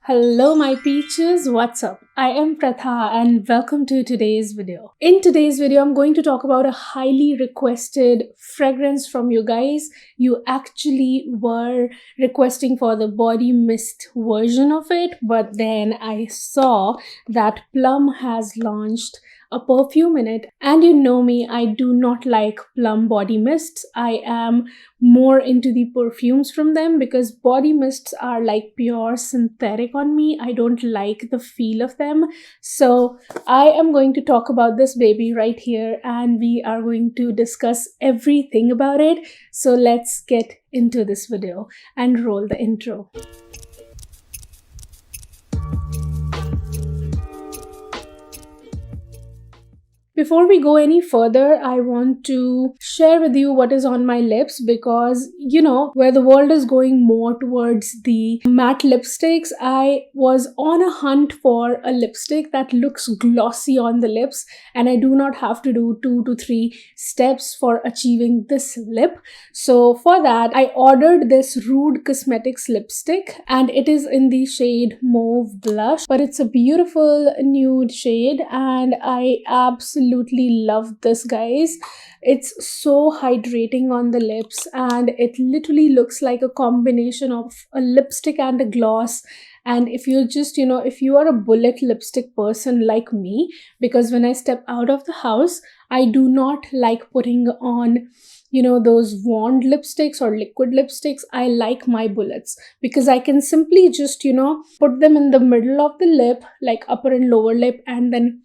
Hello my peaches, what's up? I am Pratha and welcome to today's video. In today's video, I'm going to talk about a highly requested fragrance from you guys. You actually were requesting for the body mist version of it, but then I saw that Plum has launched a perfume in it, and you know me, I do not like Plum body mists. I am more into the perfumes from them because body mists are like pure synthetic on me. I don't like the feel of them. So I am going to talk about this baby right here and we are going to discuss everything about it. So let's get into this video and roll the intro. Before we go any further, I want to share with you what is on my lips because, where the world is going more towards the matte lipsticks, I was on a hunt for a lipstick that looks glossy on the lips and I do not have to do 2 to 3 steps for achieving this lip. So for that, I ordered this Rude Cosmetics lipstick and it is in the shade Mauve Blush, but it's a beautiful nude shade and I absolutely love this, guys. It's so hydrating on the lips and it literally looks like a combination of a lipstick and a gloss. And if you just, if you are a bullet lipstick person like me, because when I step out of the house, I do not like putting on those wand lipsticks or liquid lipsticks. I like my bullets because I can simply just put them in the middle of the lip, like upper and lower lip, and then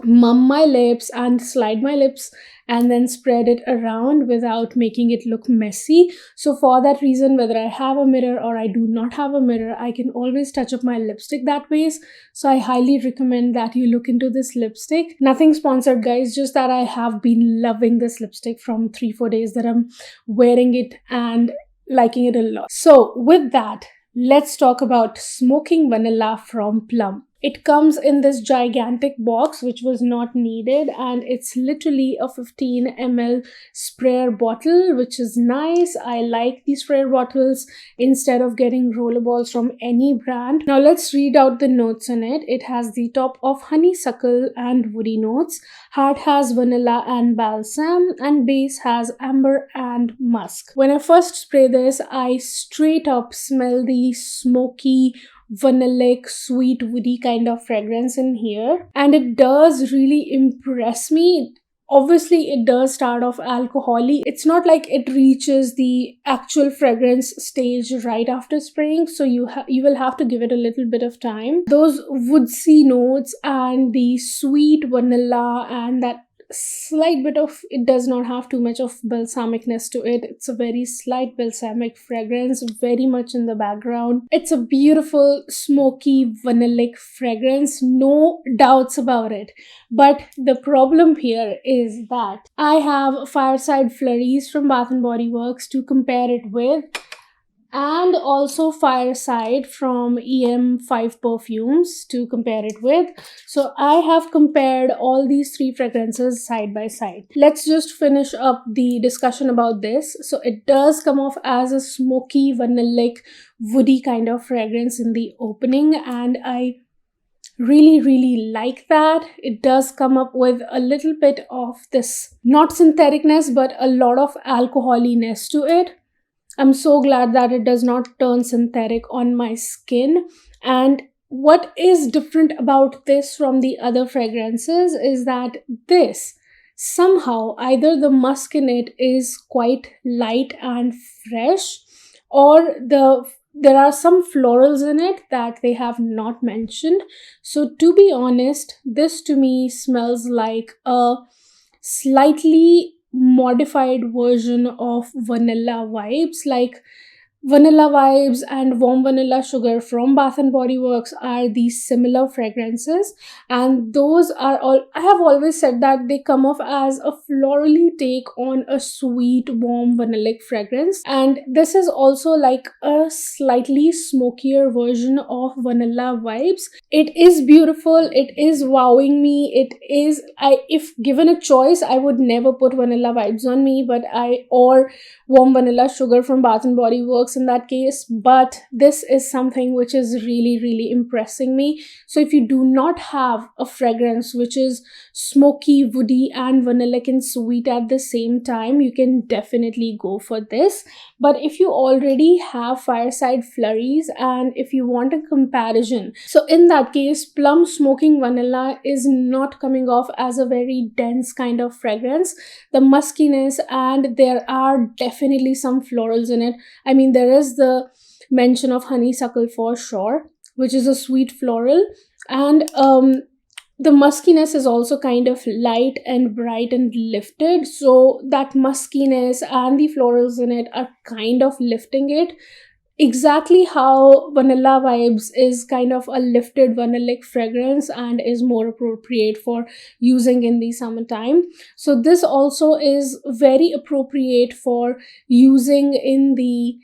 mum my lips and slide my lips and then spread it around without making it look messy. So for that reason, whether I have a mirror or I do not have a mirror, I can always touch up my lipstick that way. So I highly recommend that you look into this lipstick. Nothing sponsored, guys, just that I have been loving this lipstick from 3-4 days that I'm wearing it and liking it a lot. So with that, let's talk about Smoking Vanilla from Plum. It comes in this gigantic box, which was not needed, and it's literally a 15 ml sprayer bottle, which is nice. I like these sprayer bottles instead of getting rollerballs from any brand. Now let's read out the notes in it. It has the top of honeysuckle and woody notes, heart has vanilla and balsam, and base has amber and musk. When I first spray this, I straight up smell the smoky, vanillic, sweet, woody kind of fragrance in here, and it does really impress me. Obviously it does start off alcoholic. It's not like it reaches the actual fragrance stage right after spraying, so you will have to give it a little bit of time. Those woodsy notes and the sweet vanilla and that slight bit of, it does not have too much of balsamicness to it. It's a very slight balsamic fragrance, very much in the background. It's a beautiful smoky vanillic fragrance, no doubts about it. But the problem here is that I have Fireside Flurries from Bath and Body Works to compare it with, and also Fireside from EM5 Perfumes to compare it with. So I have compared all these 3 fragrances side by side. Let's just finish up the discussion about this. So it does come off as a smoky, vanillic, woody kind of fragrance in the opening, and I really like that. It does come up with a little bit of this, not syntheticness, but a lot of alcoholiness to it. I'm so glad that it does not turn synthetic on my skin. And what is different about this from the other fragrances is that this somehow, either the musk in it is quite light and fresh, or there are some florals in it that they have not mentioned. So to be honest, this to me smells like a slightly modified version of Vanilla Vibes. Like Vanilla Vibes and Warm Vanilla Sugar from Bath and Body Works are these similar fragrances, and those are all, I have always said that they come off as a florally take on a sweet, warm vanillic fragrance, and this is also like a slightly smokier version of Vanilla Vibes. It is beautiful, it is wowing me, if given a choice, I would never put Vanilla Vibes on me, or Warm Vanilla Sugar from Bath and Body Works in that case, but this is something which is really impressing me. So if you do not have a fragrance which is smoky, woody and vanillic and sweet at the same time, you can definitely go for this. But if you already have Fireside Flurries and if you want a comparison, so in that case, Plum Smoking Vanilla is not coming off as a very dense kind of fragrance. The muskiness, and there are definitely some florals in it. I mean, there is the mention of honeysuckle for sure, which is a sweet floral, and the muskiness is also kind of light and bright and lifted. So that muskiness and the florals in it are kind of lifting it, exactly how Vanilla Vibes is kind of a lifted vanillic fragrance and is more appropriate for using in the summertime. So this also is very appropriate for using in the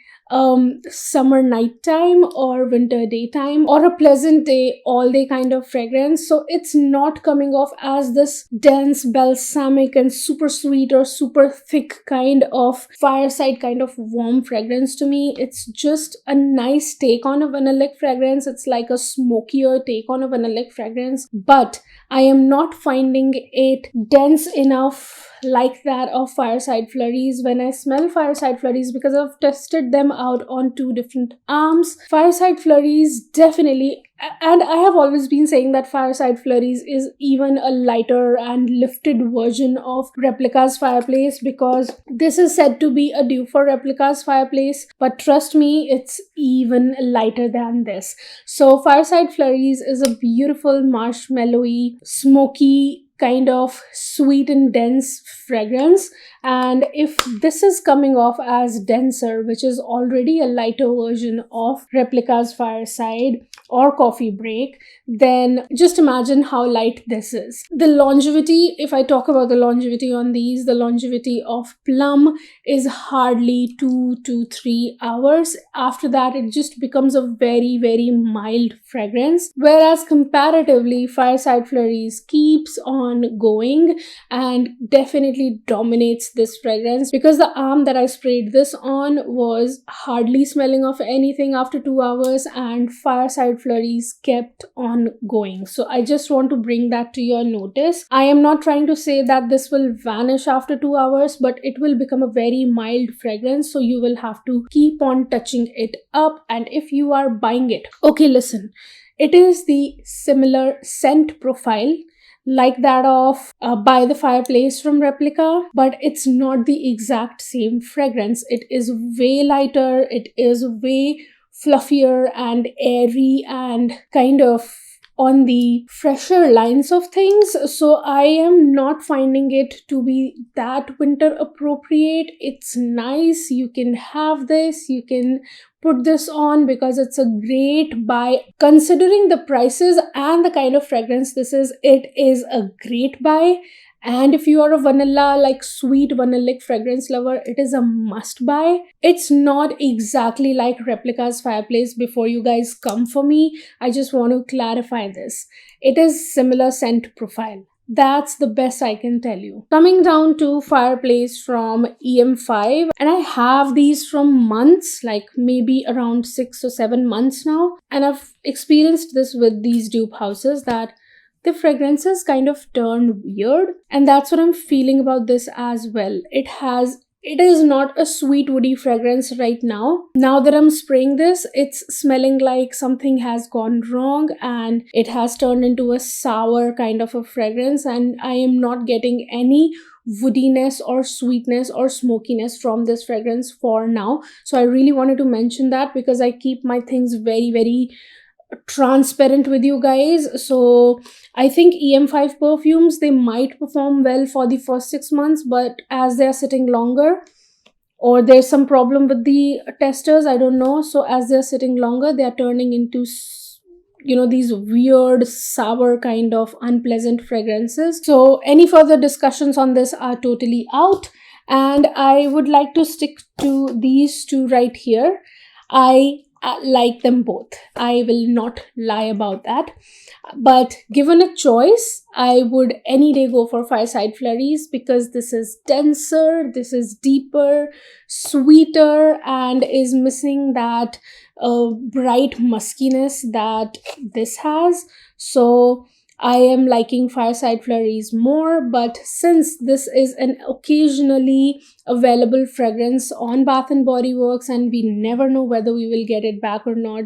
summer nighttime or winter daytime, or a pleasant day all day kind of fragrance. So it's not coming off as this dense balsamic and super sweet or super thick kind of fireside kind of warm fragrance to me. It's just a nice take on a vanillic fragrance. It's like a smokier take on a vanillic fragrance, but I am not finding it dense enough like that of Fireside Flurries. When I smell Fireside Flurries, because I've tested them out on 2 different arms, Fireside Flurries definitely, and I have always been saying that Fireside Flurries is even a lighter and lifted version of Replica's Fireplace, because this is said to be a dupe for Replica's Fireplace, but trust me, it's even lighter than this. So Fireside Flurries is a beautiful marshmallowy, smoky, kind of sweet and dense fragrance. And if this is coming off as denser, which is already a lighter version of Replica's Fireside or Coffee Break, then just imagine how light this is. The longevity, if I talk about the longevity on these, the longevity of Plum is hardly 2 to 3 hours. After that, it just becomes a very mild fragrance, whereas comparatively Fireside Flurries keeps on going and definitely dominates this fragrance, because the arm that I sprayed this on was hardly smelling of anything after 2 hours, and Fireside Flurries kept on going. So I just want to bring that to your notice. I am not trying to say that this will vanish after 2 hours, but it will become a very mild fragrance, so you will have to keep on touching it up. And if you are buying it, okay, listen, it is the similar scent profile like that of By the Fireplace from Replica, but it's not the exact same fragrance. It is way lighter, it is way fluffier and airy and kind of on the fresher lines of things. So I am not finding it to be that winter appropriate. It's nice, you can have this, you can put this on because it's a great buy. Considering the prices and the kind of fragrance this is, it is a great buy. And if you are a vanilla, like sweet vanillic fragrance lover, it is a must buy. It's not exactly like Replica's Fireplace before you guys come for me. I just want to clarify this. It is similar scent profile. That's the best I can tell you. Coming down to Fireplace from EM5, and I have these from months, like maybe around 6 or 7 months now. And I've experienced this with these dupe houses that the fragrances kind of turn weird, and that's what I'm feeling about this as well. It is not a sweet woody fragrance right now. Now that I'm spraying this, it's smelling like something has gone wrong and it has turned into a sour kind of a fragrance, and I am not getting any woodiness or sweetness or smokiness from this fragrance for now. So I really wanted to mention that because I keep my things very transparent with you guys. So I think EM5 perfumes, they might perform well for the first 6 months, but as they're sitting longer, or there's some problem with the testers, I don't know, so as they're sitting longer, they're turning into these weird sour kind of unpleasant fragrances. So any further discussions on this are totally out, and I would like to stick to these two right here. I like them both. I will not lie about that. But given a choice, I would any day go for Fireside Flurries because this is denser, this is deeper, sweeter, and is missing that bright muskiness that this has. So I am liking Fireside Flurries more, but since this is an occasionally available fragrance on Bath and Body Works and we never know whether we will get it back or not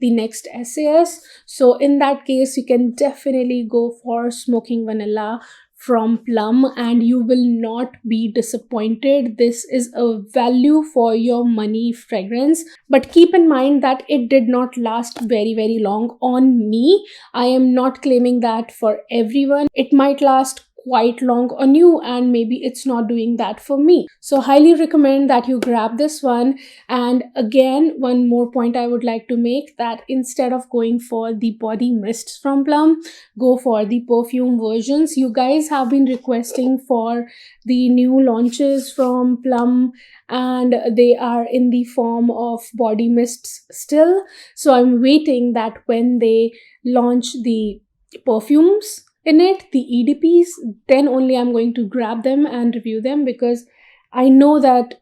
the next SAS, so in that case you can definitely go for Smoking Vanilla from Plum and you will not be disappointed. This is a value for your money fragrance, but keep in mind that it did not last very long on me. I am not claiming that for everyone. It might last quite long on you and maybe it's not doing that for me. So highly recommend that you grab this one. And again, one more point I would like to make, that instead of going for the body mists from Plum, go for the perfume versions. You guys have been requesting for the new launches from Plum and they are in the form of body mists still. So I'm waiting that when they launch the perfumes in it, the EDPs, then only I'm going to grab them and review them, because I know that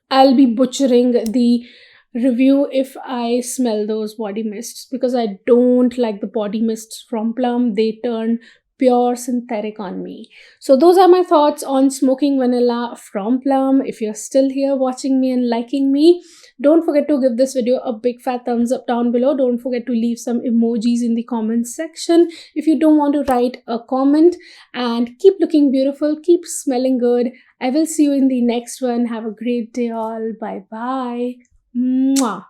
I'll be butchering the review if I smell those body mists, because I don't like the body mists from Plum. They turn pure synthetic on me. So those are my thoughts on Smoking Vanilla from Plum. If you're still here watching me and liking me, don't forget to give this video a big fat thumbs up down below. Don't forget to leave some emojis in the comments section if you don't want to write a comment. And keep looking beautiful, keep smelling good. I will see you in the next one. Have a great day all. Bye bye. Mwah.